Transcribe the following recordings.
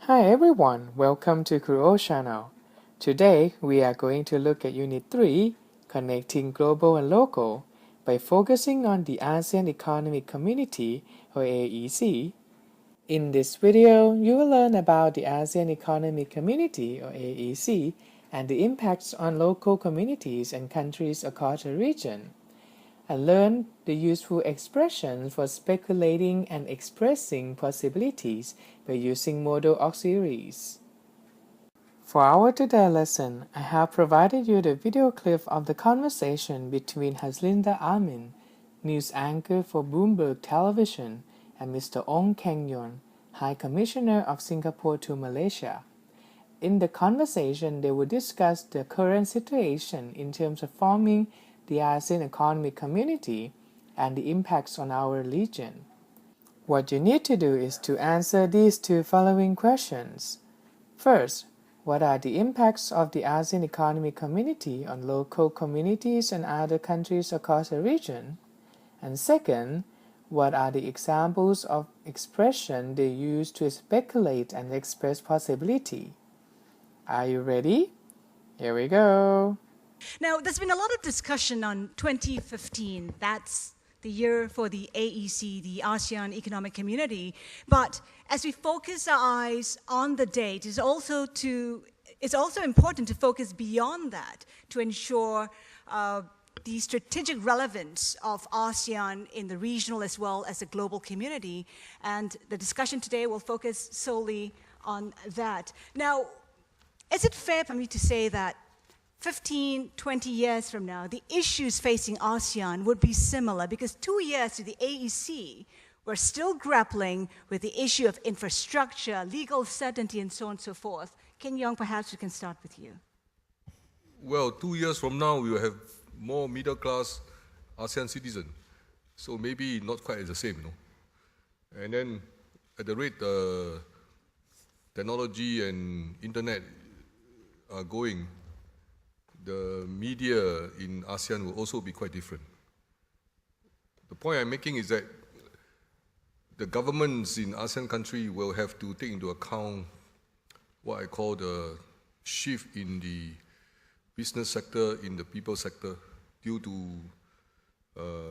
Hi everyone, welcome to Kuro channel. Today we are going to look at Unit 3, Connecting Global and Local, by focusing on the ASEAN Economic Community or AEC. In this video, you will learn about the ASEAN Economic Community or AEC and the impacts on local communities and countries across the region, and learn the useful expressions for speculating and expressing possibilities by using modal auxiliaries. For our today lesson, I have provided you the video clip of the conversation between Haslinda Amin, news anchor for Bloomberg Television, and Mr. Ong Keng Yon, High Commissioner of Singapore to Malaysia. In the conversation, they will discuss the current situation in terms of forming the ASEAN Economic Community and the impacts on our region. What you need to do is to answer these two following questions. First, what are the impacts of the ASEAN Economic Community on local communities and other countries across the region? And second, what are the examples of expression they use to speculate and express possibility? Are you ready? Here we go. Now, there's been a lot of discussion on 2015. That's the year for the AEC, the ASEAN Economic Community. But as we focus our eyes on the date, it's also important to focus beyond that to ensure the strategic relevance of ASEAN in the regional as well as the global community. And the discussion today will focus solely on that. Now, is it fair for me to say that 15, 20 years from now, the issues facing ASEAN would be similar? Because 2 years to the AEC, we're still grappling with the issue of infrastructure, legal certainty, and so on and so forth. Ken Yong, perhaps we can start with you. Well, 2 years from now, we will have more middle-class ASEAN citizens. So maybe not quite the same, no? And then at the rate technology and internet are going, the media in ASEAN will also be quite different. The point I'm making is that the governments in ASEAN country will have to take into account what I call the shift in the business sector, in the people sector, due to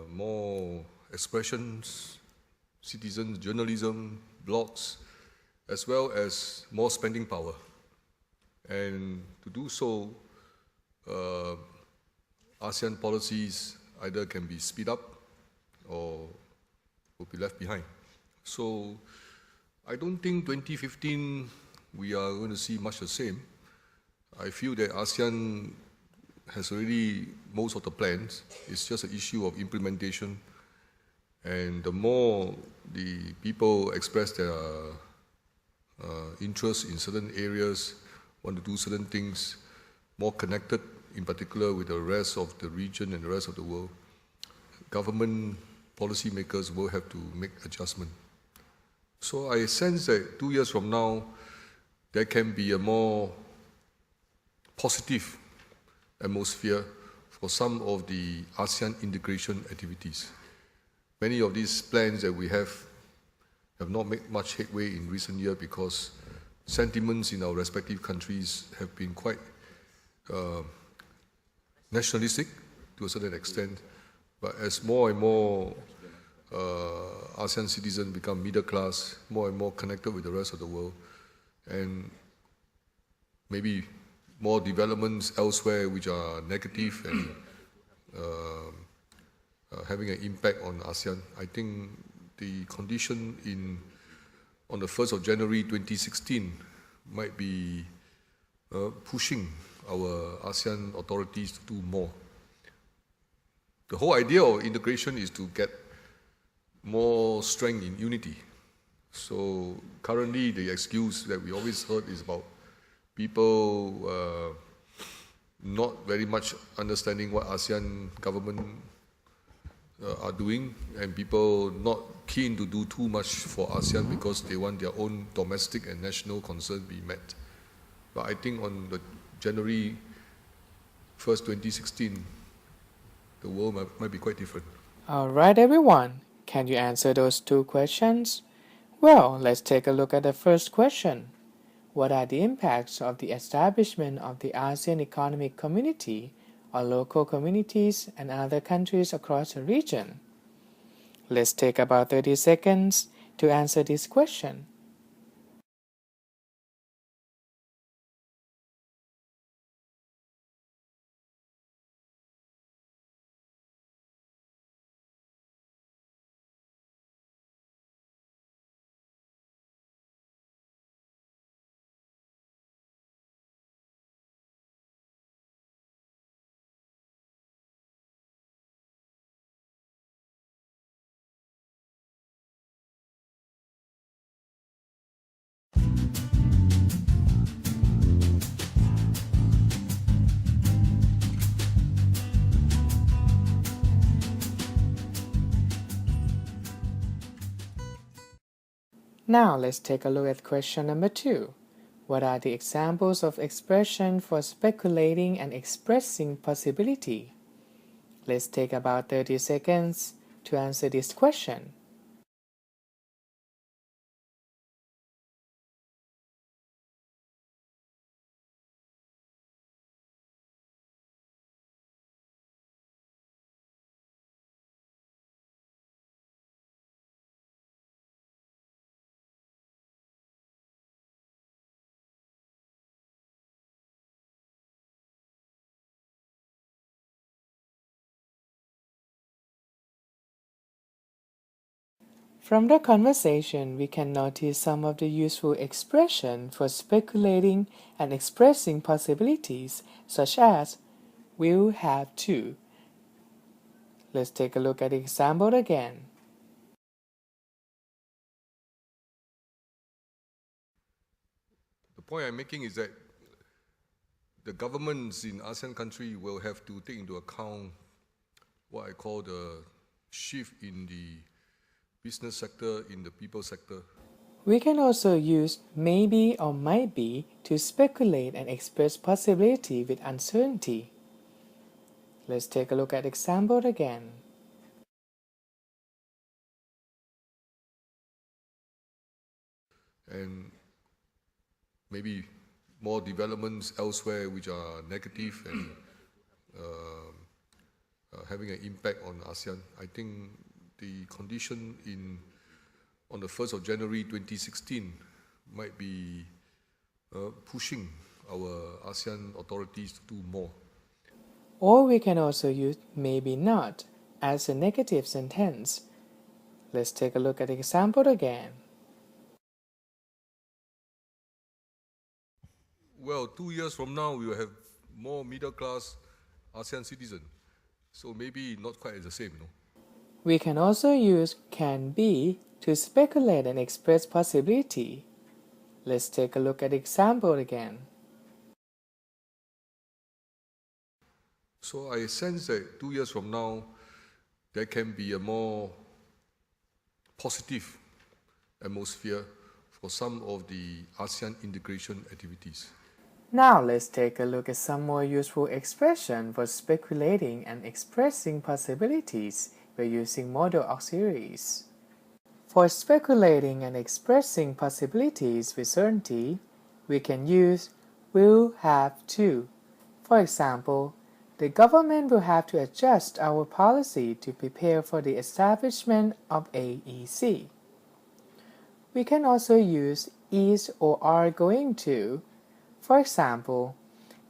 more expressions, citizens, journalism, blogs, as well as more spending power. And to do so, ASEAN policies either can be speed up or will be left behind. So I don't think 2015 we are going to see much the same. I feel that ASEAN has already most of the plans. It's just an issue of implementation. And the more the people express their interest in certain areas, want to do certain things, more connected, in particular with the rest of the region and the rest of the world, government policymakers will have to make adjustment. So I sense that 2 years from now, there can be a more positive atmosphere for some of the ASEAN integration activities. Many of these plans that we have not made much headway in recent years because sentiments in our respective countries have been quite nationalistic to a certain extent. But as more and more ASEAN citizens become middle class, more and more connected with the rest of the world, and maybe more developments elsewhere which are negative and having an impact on ASEAN, I think the condition on the 1st of January 2016 might be pushing our ASEAN authorities to do more. The whole idea of integration is to get more strength in unity. So currently the excuse that we always heard is about people not very much understanding what ASEAN government are doing, and people not keen to do too much for ASEAN because they want their own domestic and national concerns be met. But I think on the January 1st, 2016, the world might be quite different. Alright everyone, can you answer those two questions? Well, let's take a look at the first question. What are the impacts of the establishment of the ASEAN Economic Community on local communities and other countries across the region? Let's take about 30 seconds to answer this question. Now let's take a look at question number 2. What are the examples of expression for speculating and expressing possibility? Let's take about 30 seconds to answer this question. From the conversation, we can notice some of the useful expression for speculating and expressing possibilities, such as will have to. Let's take a look at the example again. The point I'm making is that the governments in ASEAN country will have to take into account what I call the shift in the business sector, in the people sector. We can also use maybe or might be to speculate and express possibility with uncertainty. Let's take a look at example again. And maybe more developments elsewhere which are negative and having an impact on ASEAN. I think the condition on the 1st of January 2016 might be pushing our ASEAN authorities to do more. Or we can also use maybe not as a negative sentence. Let's take a look at the example again. Well, 2 years from now, we will have more middle-class ASEAN citizens. So maybe not quite the same, no? We can also use can be to speculate and express possibility. Let's take a look at the example again. So I sense that 2 years from now, there can be a more positive atmosphere for some of the ASEAN integration activities. Now let's take a look at some more useful expression for speculating and expressing possibilities by using modal auxiliaries. For speculating and expressing possibilities with certainty, we can use will have to. For example, the government will have to adjust our policy to prepare for the establishment of AEC. We can also use is or are going to. For example,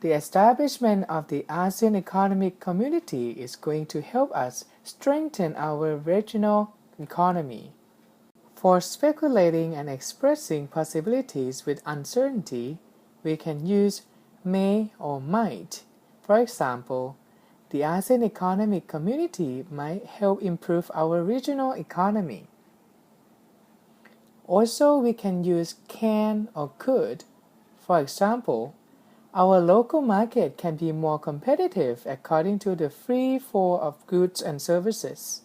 the establishment of the ASEAN Economic Community is going to help us strengthen our regional economy. For speculating and expressing possibilities with uncertainty, we can use may or might. For example, the ASEAN Economic Community might help improve our regional economy. Also, we can use can or could. For example, our local market can be more competitive according to the free flow of goods and services.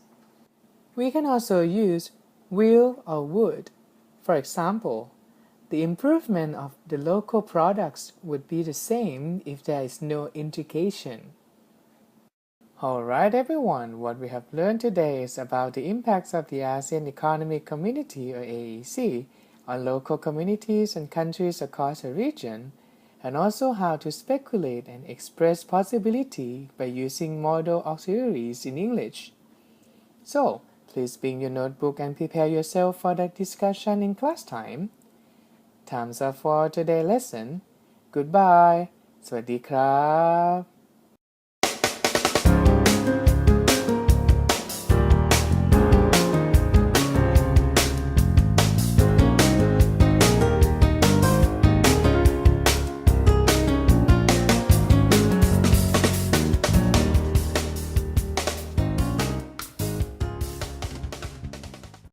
We can also use will or would. For example, the improvement of the local products would be the same if there is no indication. Alright everyone, what we have learned today is about the impacts of the ASEAN Economic Community or AEC on local communities and countries across the region, and also how to speculate and express possibility by using modal auxiliaries in English. So, please bring your notebook and prepare yourself for that discussion in class time. Time's up for today's lesson. Goodbye. สวัสดีครับ